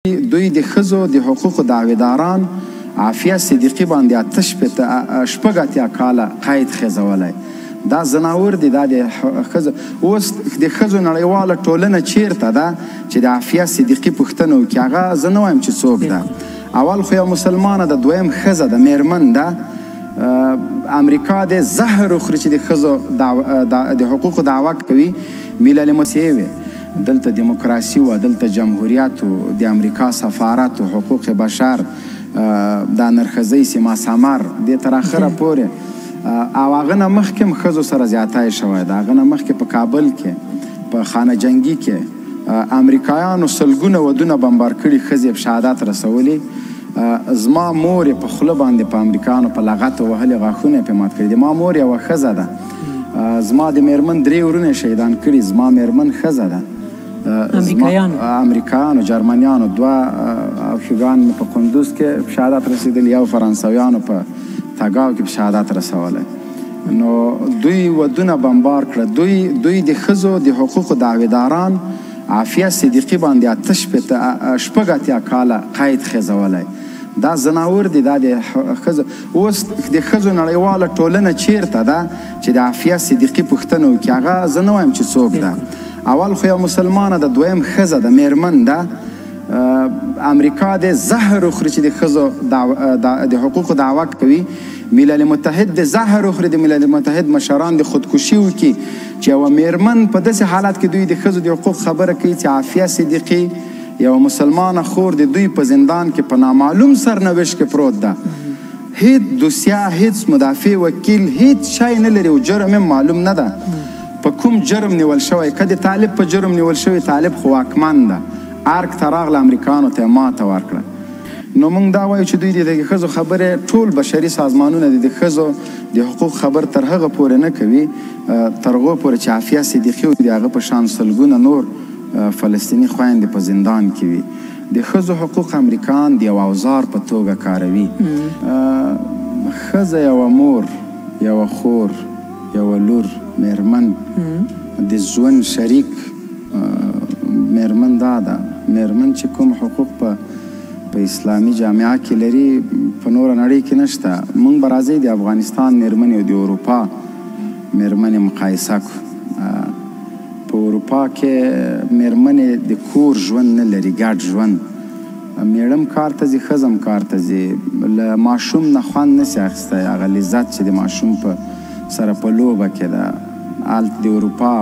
دوی د ښځو د حقوقو دعویداران عافیه صدیقي باندې شپږ اتیا کاله قید خیزولی. دا زناور دي، دا د ښځو. اوس د ښځو نړیواله ټولنه چیرته ده چې د عافیه صدیقي پوښتنه وکړي؟ هغه زه نه وایم چې څوک ده. اول خو یو مسلمانه ده، دویم ښځه ده، میرمن ده. امریکا د زهر وخوري چې د ښځو د حقوقو دعوه کوي. ملل متحد دلته دیموکراسي و، دلته جمهوریت و، د امریکا سفارت و، حقوق بشر، دا نرخزۍ سیما سمر دې تر اخره پورې. او هغه نه مخکې هم ښځو سره زیاتی شوی ده. هغه نه مخکې په کابل کې په خانه جنګي کې امریکایانو سلګونه ودونه بمبار کړي، ښځې په شهادت رسولي. زما مور یې په خوله باندې په امریکایانو په لغته وهلې، غاښونه یې پرې مات کړي. زما مور یوه ښځه ده. زما د میرمن 3 ورونه شهیدان کړي. زما میرمن ښځه ده. امریکایانو، جرمنیانو 2 افغان په قندوز کې په شهادت رسېدلي، یو فرانسویانو په تګاو کې په شهادت رسولی. نو دوی ودونه بمبار کړه. دوی د ښځو د حقوقو دعویداران عافیه صدیقي باندې شپږ اتیا کاله قید خیزولی. دا زناور دي، دا د ښځو. اوس د ښځو نړیواله ټولنه چیرته ده چې د عافیه صدیقي پوښتنه وکړي؟ هغه زه نه وایم چې څوک ده. اول خو یو مسلمانه ده، دویم ښځه ده، میرمن ده. امریکا د زهر وخوري چې د ښځو د حقوقو دعوه کوي. ملل متحد د زهر وخوري، د ملل متحد مشران د خودکشي وکړي چې یوه میرمن په داسې حالت کې دوی د ښځو د حقوق خبره کوي چې عافیه صدیقي یوه مسلمانه خور د دوی په زندان کې په نامعلوم سرنوشت کې پروت ده. هیڅ دوسیه، هیڅ مدافع وکیل، هیڅ شی نه لري او جرم یې معلوم نه ده په کوم جرم نیول شوی. که د طالب په جرم نیول شوی، طالب خو واکمن ده. ارګ ته راغله، امریکایانو ته یې ماته ورکړه. نو موږ دا وایو چې دوی د ښځو خبرې، ټول بشري سازمانونه د ښځو د حقوق خبر تر هغه پورې نه کوي تر هغو پورې چې عافیه صدیقي او د هغه په شان سلګونه نور فلسطیني خویندې په زندان کې وي. د ښځو حقوق امریکایان د یو اوزار په توګه کاروي. ښځه یوه مور، یوه خور، یوه لور، میرمن، د ژوند شریک میرمن دا ده. میرمن چې کوم حقوق په اسلامي جامعه کې لري، په نوره نړۍ کې نشته. موږ به راځئ د افغانستان میرمنې او د اروپا میرمنې مقایسه کړو. په اروپا کې میرمنې د کور ژوند نه لري، ګډ ژوند. میړم کار ته ځي، ښځه هم کار ته ځي. له ماشوم نه خوند نشي اخیستی، هغه لذت چې د ماشوم په سره په لوبه کې ده. هلته د اروپا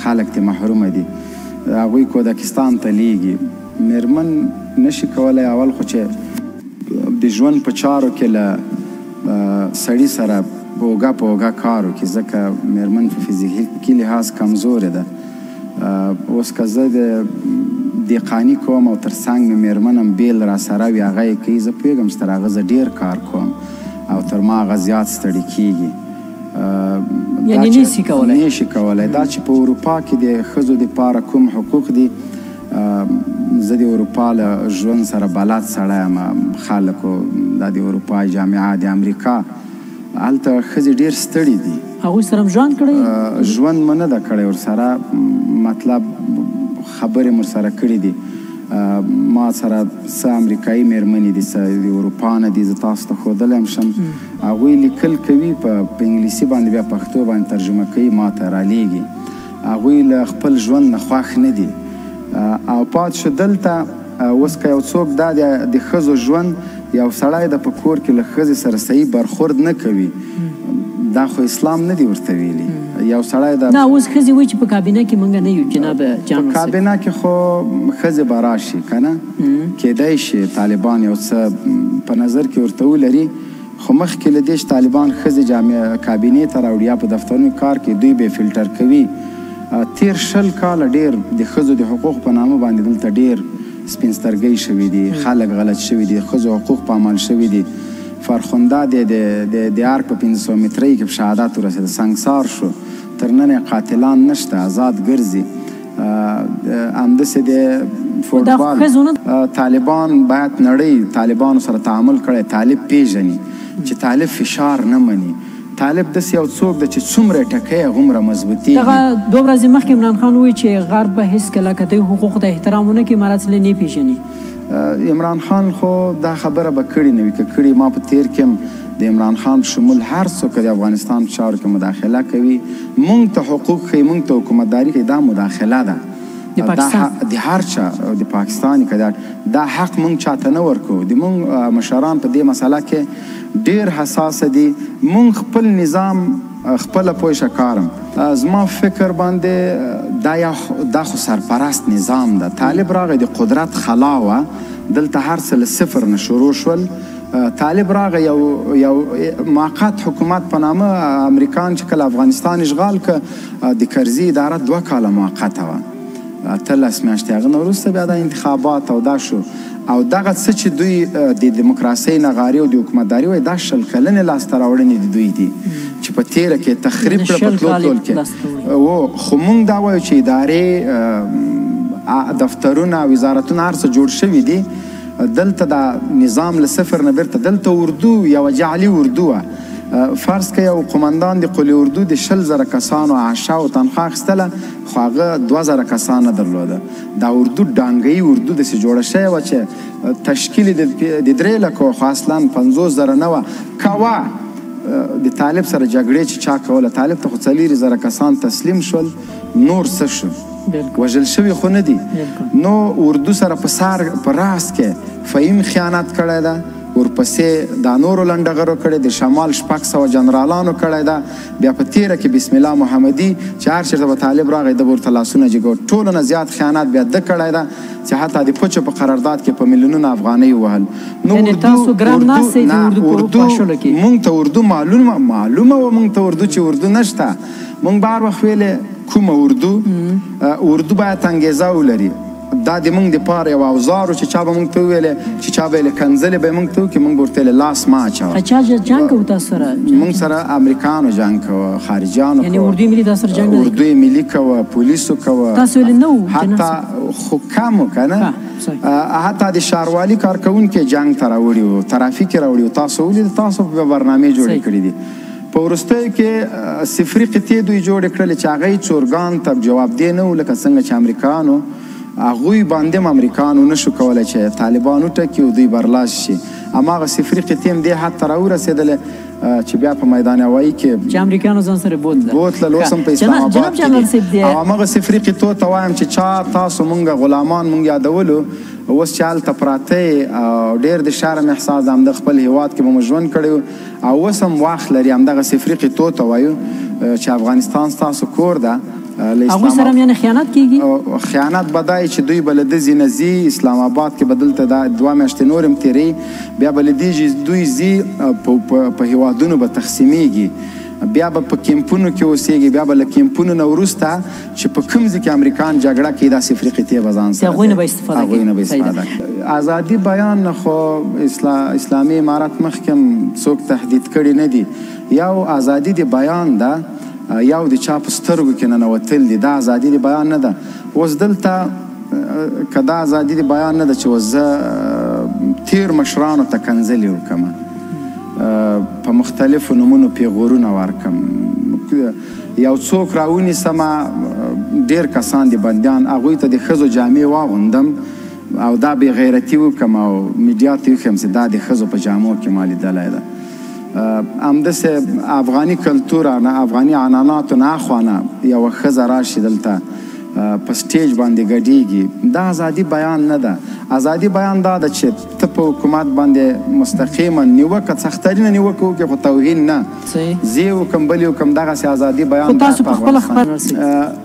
خلک ترې محرومه دي، هغوی کودکستان ته لیږي. میرمن نشي کولی اول خو چې د ژوند په چارو کې له سړي سره اوږه په اوږه کار وکړي، ځکه میرمن په فزیکي لحاظ کمزورې ده. اوس که زه د دهقاني کوم او تر څنګ مې میرمن هم بیل را سره وي، هغه یې کوي، زه پوهېږم چې تر هغه زه ډېر کار کوم او تر ما هغه زیات ستړي کېږي. یعنې نشي کولی. نشي کولی. دا چې په اروپا کې د ښځو دپاره کوم حقوق دي، زه د اروپا له ژوند سره بلد سړی یم. خلکو دا د اروپا جامعه، د امریکا، هلته ښځې ډېر ستړي دي. هغوی سره هم ژوند کړی؟ ژوند مو نه ده کړی ورسره، مطلب خبرې مو سره کړي دي. ما سره څه امریکایي میرمنې دي، څه د اروپا نه دي، زه تاسو ته ښودلی هم شم. هغوی لیکل کوي په انګلیسي باندې، بیا پښتو باندې ترجمه کوي، ما ته رالیږي. هغوی له خپل ژوند نه خوښ نه دي او پات شو دلته. اوس که یو څوک دا د ښځو ژوند، یو سړی د په کور کې له ښځې سره صحیح برخورد نه کوي، دا خو اسلام نه دی ورته ویلي. یو سړی د نه، اوس ښځې وایي چې په کابینه کې موږ نه یو جناب جان. په کابینه کې خو ښځې به راشي که نه، کیدای شي طالبان یو څه په نظر کې ورته ولري، خو مخکې له دې چې طالبان ښځې کابینې ته راوړي یا په دفترونو کار کې، دوی به یې فلټر کوي. تیر 20 کاله ډېر د ښځو د حقوق په نامه باندې دلته ډېر سپین سترګۍ شوي دي، خلک غلط شوي دي، ښځو حقوق پامال شوي دي. فرخنده د ارګ په 500 مترۍ کې په شهادت ورسېده، سنګسار شو. تر نن یې قاتلان نشته، آزاد ګرځي. همداسې د فوټبال طالبان باید نړۍ طالبانو سره تعامل کړی، طالب پیژني چې طالب فشار نه مني. طالب داسې یو څوک ده چې څومره ټکۍ هغومره مضبوطېږي. دغه 2 ورځې مخکې عمران خان وویل چې غرب به هېڅکله که دوی حقوقو ته احترام ونه کړي مرسله نه پېژني. عمران خان خو دا خبره به کړې نه وي، که کړې ما په تیر کې هم د عمران خان شمول هر څوک د افغانستان په چارو کې مداخله کوي، موږ ته حقوق ښیي، موږ ته حکومتداري کوي، دا مداخله ده د هر چا د پاکستان کې دا حق موږ چاته نه ورکوو. د موږ مشران په دې مسله کې ډېر حساسه دي. موږ خپل نظام خپله پوه کارم زما فکر باندې دا خو سرپرست نظام ده. طالب راغی د قدرت خلا وه، دلته هر څه له صفر نه شروع شول. طالب راغی یو موقت حکومت په نامه امریکان چې کله افغانستان اشغال که د کرزي اداره 2 کاله موقته وه، 18 میاشتې هغه نه وروسته بیا دا انتخابات او دا شو. او دغه څه چې دوی د دیموکراسۍ نغارې او د حکومتداري وایي دا 10 کلنې لاسته راوړنې د دوی دي چې په تیره کې تخریب کړه په تلو ټول کې. خو موږ دا وایو چې ادارې دفترونه وزارتونه هر څه جوړ شوي دي. دلته دا نظام له صفر نه بیرته دلته اردو یوه جعلي اردو وه. فرض که یو قمندان د قل اردو د 20,000 کسانو عشا او تنخواه اخیستله، خو هغه 2,000 کسان نه درلوده. دا اردو ډانګهي اردو داسې جوړه شوې وه چې تشکیل د 3 لکو خو اصلا 50,000 نه وه. کوه د طالب سره جګړې چې چا کوله، طالب ته خو 4,000 کسان تسلیم شول، نور څه شو؟ وژل شوي خو نه دي. نو اردو سره په راس کې فهیم خیانت کړی ده، ورپسې دا نورو لنډغرو کړی، د شمال 600 جنرالانو کړی ده. بیا په تیره کې بسم الله محمدي چې هر چېرته به طالب راغی ده به ورته لاسونه جګول. ټولو نه زیات خیانت بیا ده کړی ده چې حتی د پوچو په قرارداد کې په میلیونونه افغانۍ ووهل. مونږ ته اردو معلومه وه، مونږ ته اردو چې اردو نشته. مونږ به هر وخت ویلې کومه اردو باید انګیزه ولري. دا د مونږ دپاره یو اوزار و چې چا به مونږ ته وویلې چې چا به یې کنځلې به یې مونږ ته وکړي، مونږ به ورته ویلې لاس مه اچوه. چا جنګ کوو تاسو سره؟ مونږ سره امریکانو جنګ کوه، خارجیانو کوه، اردوی ملي تاسو سره جنګ نه اردوی ملي کوه، پولیسو کوه. تاسو ویلې نه وو حتی خو کم و که نه، حتی د ښاروالي کارکوونکي جنګ ته راوړي وو، ترافیک یې راوړي وو. تاسو ولید تاسو به برنامې جوړې کړي دي. په وروستیو کې صفري قطعې دوی جوړې کړلې چې هغه یې چورګان ته جوابدې نه وو، لکه څنګه چې امریکانو هغوی باندې هم امریکانو نشو کولی چې طالبان وټکي او دوی برلاس شي. هماغه صفري قطعې هم دې حد ته راورسېدلې چې بیا په میدان هوایي کې چې امریکانو ځان سره بوتلل، اوس هم په اسلام آباد کې دي. او هماغه صفري قطعو ته وایم چې چا تاسو مونږ غلامان مونږ یادولو، اوس چې هلته پراته او ډېر د شرم احساس د همده خپل هیواد کې به مو ژوند کړی او اوس هم وخت لري همدغه صفري قطعو ته وایو چې افغانستان ستاسو کور ده. هغوی سره هم یعنې خیانت کېږي؟ خیانت به دا چې دوی به له ده ځي نه ځي، اسلام آباد کې به دلته دا 2 میاشتې نور هم تېروي، بیا به له دې دوی ځي په هیوادونو به تقسیمیږي، بیا به په کیمپونو کې اوسېږي، بیا به له کیمپونو نه وروسته چې په کوم ځای کې امریکان جګړه کوي دا صفري قطعې به ځان سره هغوی نه به استفاده کوي. ازادي بیان خو اسلامي امارت مخکې هم څوک تهدید کړي نه دي. یو ازادي د بیان ده، یو د چا په سترګو کې ننوتل دي، دا ازادي د بیان نه ده. اوس دلته که دا ازادي د بیان نه ده چې اوس زه تیر مشرانو ته کنځلې وکړم، په مختلفو نومونو پیغورونه ورکړم، یو څوک راونیسمه، ډېر کسان دي بندیان، هغوی ته د ښځو جامې واغوندم او دا بې غیرتي وکړم او میډیا ته وښیم چې دا د ښځو په جامو کې ما لیدلی ده. همداسې افغاني کلتور نه، افغاني عنعناتو نه اخوا نه یوه ښځه راشي دلته په سټیج باندې ګډېږي، دا ازادي بیان نه ده. ازادي بیان دا ده چې ته په حکومت باندې مستقیما نیوکه سخترینه نیوکه وکړې، خو توهین نه، زه یې وکړم بل یې وکړم، دغسې ازادي بیان تاسو په خپله خبر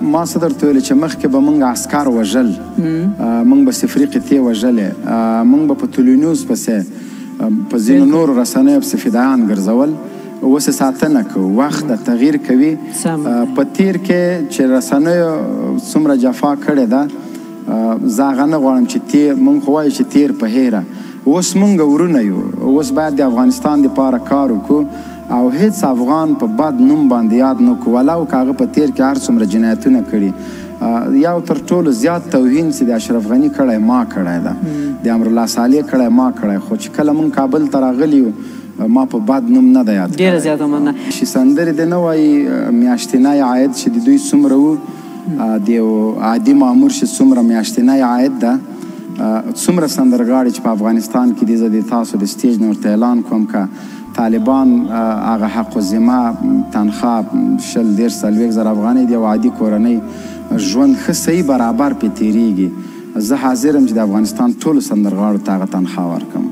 ما څه درته ویلې چې مخکې به موږ عسکر وژل، موږ به صفري قطعې وژلې، موږ به په تلونیوز پسې په ځینو نورو رسنیو پسې فدایان ګرځول. اوس یې ساتنه کوو، وخت د تغییر کوي. په تیر کې چې رسنیو څومره جفا کړې ده، زه هغه نه غواړم چې موږ خو وایو چې تیر په هیره، اوس موږ ورونه یو، اوس باید د افغانستان دپاره کار وکړو او هیڅ افغان په بد نوم باندې یاد نه کړو، ولو که هغه په تیر کې هر څومره جنایتونه کړي. یو تر ټولو زیات توهین چې د اشرف غني کړی ما کړی ده، د امرالله صالح کړی ما کړی. خو چې کله موږ کابل ته راغلي یو ما په بد نوم نه دی یاد. ډېره زیاته مننه. چې سندرې د نه وایي میاشتنی عاید چې د دوی څومره و، د یو عادي مامور چې څومره میاشتنی عاید ده، څومره سندرغاړي چې په افغانستان کې دي، زه د تاسو د سټیج نه ورته اعلان کوم که طالبان هغه حق الذمه تنخواه 20-30 زره افغانۍ د یو عادي کورنۍ ژوند ښه صحیح برابر پې تېرېږي، زه حاضر یم چې د افغانستان ټولو سندرغاړو ته هغه تنخواه ورکړم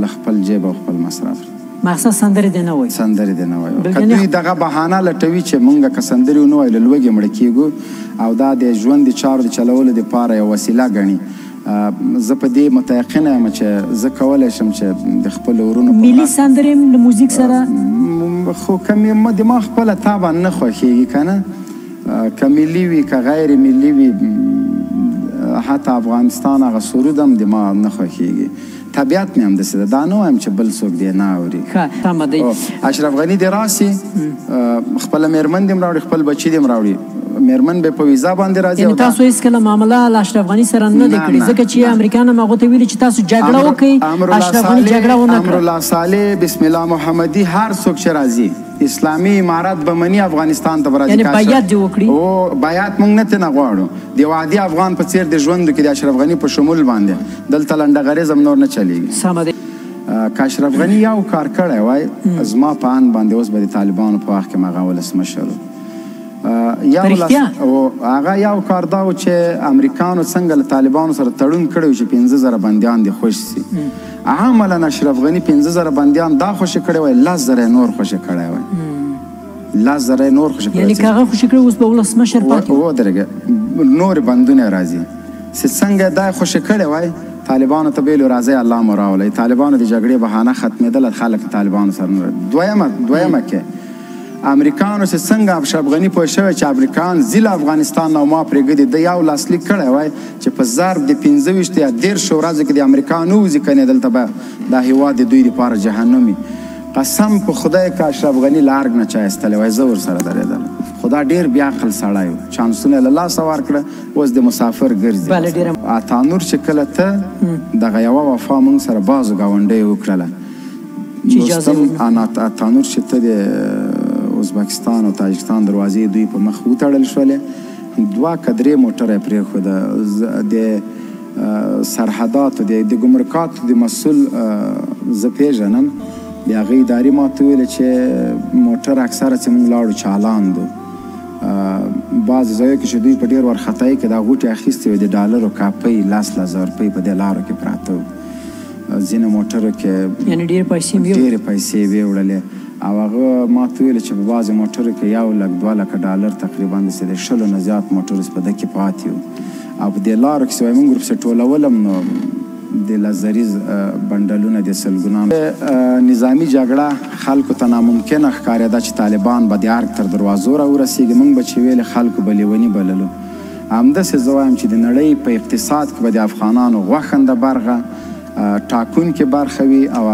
له خپل جیب او خپل مصرف. مقصد سندرې دې نه وایي. سندرې دې نه وایي. که دوی دغه بهانه لټوي چې موږ که سندرې ونه وایو له لوږې مړه کېږو او دا د ژوند د چارو د چلولو دپاره یوه وسیله ګڼي، زه په دې متیقنه یم چې زه کولی شم چې د خپلو ورونو ملي سندرې له موزیک سره خو که مې دماغ خپله طبعا نه خوښېږي که نه، که ملي وي که غیر ملي وي، حتی افغانستان هغه سرود هم دماغ نه خوښېږي. طبیعت مې همداسې ده، دا نه وایم چې بل څوک دې نه اوري. ښه سمه دی. اشرف غني دې راسي، خپله مېرمن دې هم راوړي، خپل بچي دې هم راوړي، مېرمن به په ویزا باندې راځي. یعنې تاسو هېڅکله معامله له اشرف غني سره نه دی کړې، ځکه چې امریکایان هم هغو ته ویلي چې تاسو جګړه وکړئ، اشرف غني جګړه ونه کړه. امرالله صالح، بسم الله محمدي، هر څوک چې راځي اسلامي امارات به مني افغانستان ته به راځي. یعنې بیعت دې وکړي. او بیعت موږ نه ترې غواړو، د یو عادي افغان په څېر د ژوندو کې د اشرف غني په شمول باندې دلته لنډغریزم نور نه چلیږي. سمه دی. که اشرف غني یو کار کړی وای، زما په ان باندې اوس به د طالبانو په وخت کې هغه ولسمشر و. هغه یو کار دا و چې امریکانو څنګه له طالبانو سره تړون کړی و چې 15,000 بندیان دې خوشي سي، عملا اشرف غني 15,000 بندیان دا خوشي کړی وای، 10,000 نور خوشي کړی وای، 10,000 نور خوشي کړی. یعنې که هغه خوشي کړی اوس به ولسمشر پاتې و. ودرېږه نور بندونه راځي چې څنګه دا خوشي کړی وای، طالبانو ته ویلو راځئ الله مو راولئ، طالبانو د جګړې بهانه ختمېدله، خلک طالبانو سره نه. دویمه کې امریکانو چې څنګه اشرف غني پوه شوی چې امریکایان ځي له افغانستان نه او ما پرېږدي، د یو لاسلیک کړی وای چې په ضرب د 25 یا 13 ورځو کې د امریکایانو ووځي، کنې دلته به دا هېواد د دوی دپاره جهنم وي. قسم په خدای که اشرف غني له ارګ نه چا ایستلی وای، زه ورسره درېدلم. خدا ډېر بیا عقل سړی و، چانسونه له لاسه ورکړه، اوس د مسافر ګرځي. اتانور چې کله ته دغه یوه وفا موږ سره بعضو ګاونډیو وکړله، اتانور چې ته د ازبکستان او تاجکستان دروازې دوی په مخ وتړل شولې، 2 که 3 موټره یې پرېښوده. د سرحداتو د ګمرکاتو د مسؤل زه پېژنم، د هغې ادارې ما ته ویلې چې موټر اکثره چې موږ لاړو چالاندو، بعضې ځایو کې چې دوی په ډېر وارخطایي کې دا غوټې اخیستې وې، د ډالرو کاپۍ 10,000 روپۍ په دې لارو کې پراته وو. ځینو موټرو کې یعنې ډېرې پیسې وې وړلې، او هغه ما ته ویل چې په بعضې موټرو کې 1,00,000-2,00,000 ډالر تقریبا داسې د 100 نه زیات موټر په ده کې پاتې وو. او په دې لارو کې چې وایي موږ ورپسې ټولولم، نو د لزریز بنډلونه د سلګونانو نظامي جګړه خلکو ته ناممکنه ښکارېده چې طالبان به د ارګ تر دروازو راورسېږي. موږ به چې ویلې خلکو به لیوني بللو. همداسې زه وایم چې د نړۍ په اقتصاد کې به د افغانانو غوښنده برخه ټاکونکې برخه وي، او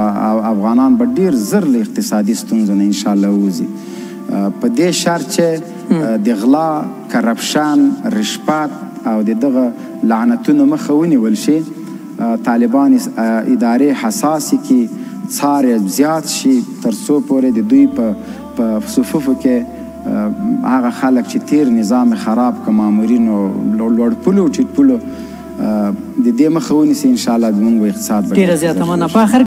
افغانان به ډېر زر له اقتصادي ستونزو نه انشاءالله ووځي، په دې شرط چې د غلا، کرپشن، رشوت او د دغه لعنتونو مخه ونیول شي، طالبان ادارې حساسې کړي، څار یې زیات شي، تر څو پورې د دوی په صفوفو کې هغه خلک چې تیر نظام خراب که مامورینو لوړ پلو ټیټ پلو د دې مخه ونیسي، انشاءالله زموږ اقتصاد به ډېره زیاته مننه. په آخر